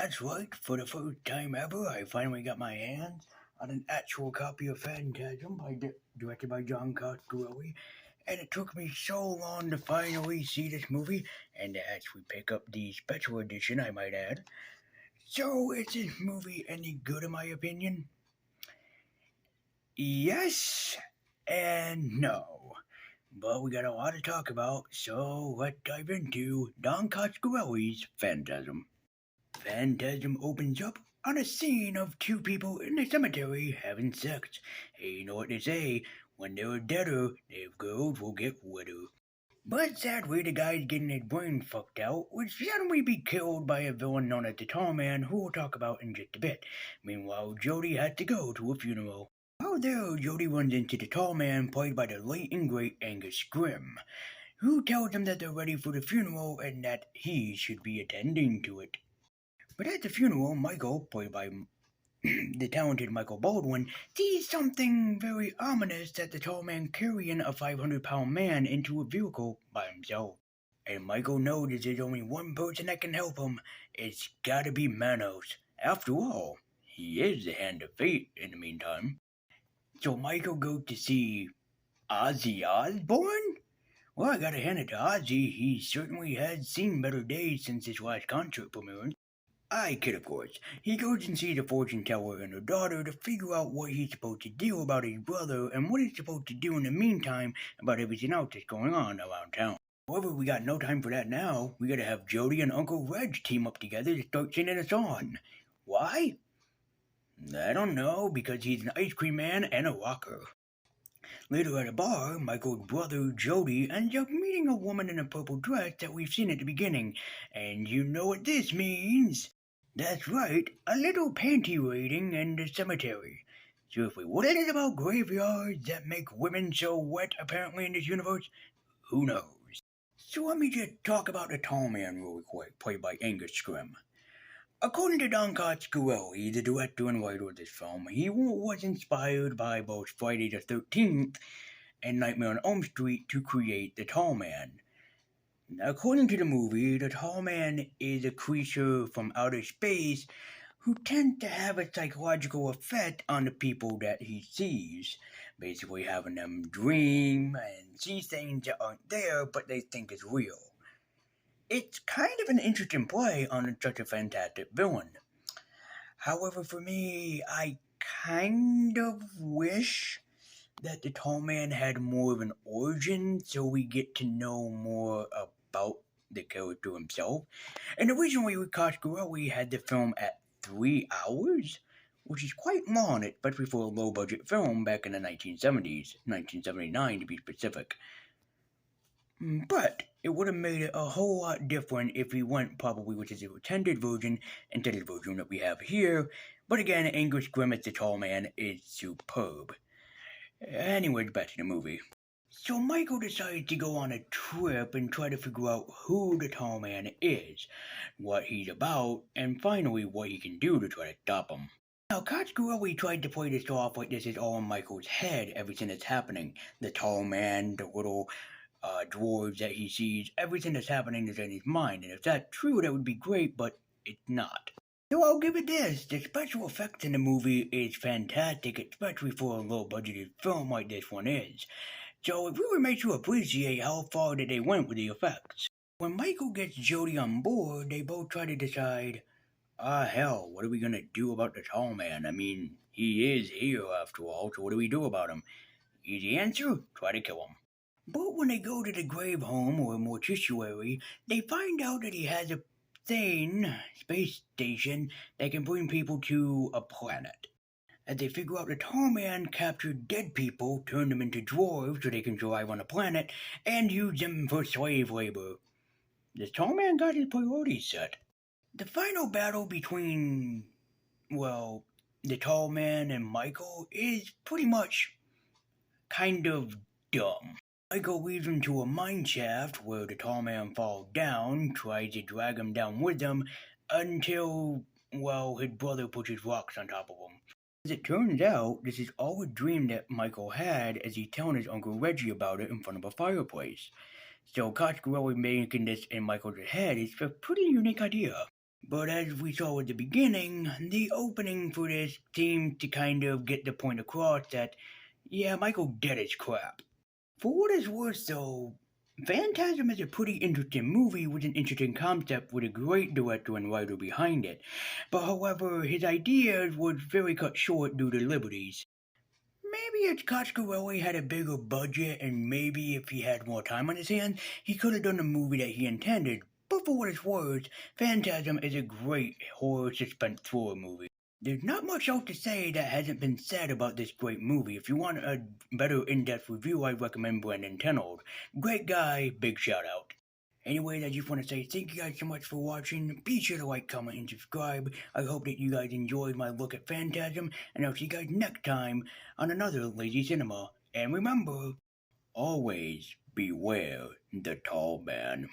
That's right, for the first time ever, I finally got my hands on an actual copy of Phantasm directed by Don Coscarelli, and it took me so long to finally see this movie and to actually pick up the special edition, I might add. So, is this movie any good in my opinion? Yes and no. But we got a lot to talk about, so let's dive into Don Coscarelli's Phantasm. Phantasm opens up on a scene of two people in a cemetery having sex. Hey, you know what they say? When they're deader, their girls will get wetter. But sadly, the guy's getting his brain fucked out, would suddenly be killed by a villain known as the Tall Man, who we'll talk about in just a bit. Meanwhile, Jody has to go to a funeral. While there, Jody runs into the Tall Man, played by the late and great Angus Scrimm, who tells him that they're ready for the funeral and that he should be attending to it. But at the funeral, Michael, played by the talented Michael Baldwin, sees something very ominous that the tall man carrying a 500-pound man into a vehicle by himself. And Michael knows there's only one person that can help him. It's gotta be Manos. After all, he is the hand of fate in the meantime. So Michael goes to see Ozzy Osbourne? Well, I gotta hand it to Ozzy. He certainly has seen better days since his last concert premiere. I kid, of course. He goes and sees a fortune teller and her daughter to figure out what he's supposed to do about his brother and what he's supposed to do in the meantime about everything else that's going on around town. However, we got no time for that now. We gotta have Jody and Uncle Reg team up together to start singing a song. Why? I don't know, because he's an ice cream man and a rocker. Later at a bar, Michael's brother Jody ends up meeting a woman in a purple dress that we've seen at the beginning, and you know what this means. That's right, a little panty raiding in the cemetery. Seriously, what is it about graveyards that make women so wet apparently in this universe? Who knows? So let me just talk about the tall man really quick, played by Angus Scrimm. According to Don Coscarelli, the director and writer of this film, he was inspired by both Friday the 13th and Nightmare on Elm Street to create the Tall Man. According to the movie, the Tall Man is a creature from outer space who tends to have a psychological effect on the people that he sees, basically having them dream and see things that aren't there but they think is real. It's kind of an interesting play on such a fantastic villain. However, for me, I kind of wish that the tall man had more of an origin so we get to know more about the character himself. And originally, Coscarelli had the film at 3 hours, which is quite long, especially for a low budget film back in the 1970s, 1979 to be specific. But it would have made it a whole lot different if we went probably with his extended version instead of the version that we have here. But again, Angus Scrimm as the tall man is superb. Anyways, back to the movie. So Michael decides to go on a trip and try to figure out who the tall man is, what he's about, and finally what he can do to try to stop him. Now, Coscarelli tried to play this off like this is all in Michael's head, everything that's happening. The tall man, the little dwarves that he sees, everything that's happening is in his mind, and if that's true, that would be great, but it's not. So I'll give it this, the special effects in the movie is fantastic, especially for a low-budgeted film like this one is. So it really makes you appreciate how far that they went with the effects. When Michael gets Jody on board, they both try to decide, hell, what are we gonna do about the tall man? I mean, he is here after all, so what do we do about him? Easy answer, try to kill him. But when they go to the grave home or mortuary, they find out that he has a space station, that can bring people to a planet. As they figure out the tall man captured dead people, turned them into dwarves so they can survive on a planet, and use them for slave labor. The tall man got his priorities set. The final battle between, the tall man and Michael is pretty much kind of dumb. Michael leads him to a mine shaft where the tall man falls down, tries to drag him down with him until, his brother puts his rocks on top of him. As it turns out, this is all a dream that Michael had as he's telling his Uncle Reggie about it in front of a fireplace. So Coscarelli making this in Michael's head is a pretty unique idea. But as we saw at the beginning, the opening for this seemed to kind of get the point across that, yeah, Michael did his crap. For what it's worth, though, Phantasm is a pretty interesting movie with an interesting concept with a great director and writer behind it. But however, his ideas was very cut short due to liberties. Maybe if Coscarelli had a bigger budget and maybe if he had more time on his hands, he could have done the movie that he intended. But for what it's worth, Phantasm is a great horror suspense thriller movie. There's not much else to say that hasn't been said about this great movie. If you want a better in-depth review, I recommend Brandon Tenold. Great guy, big shout out. Anyways, I just want to say thank you guys so much for watching. Be sure to like, comment, and subscribe. I hope that you guys enjoyed my look at Phantasm, and I'll see you guys next time on another Lazy Cinema. And remember, always beware the tall man.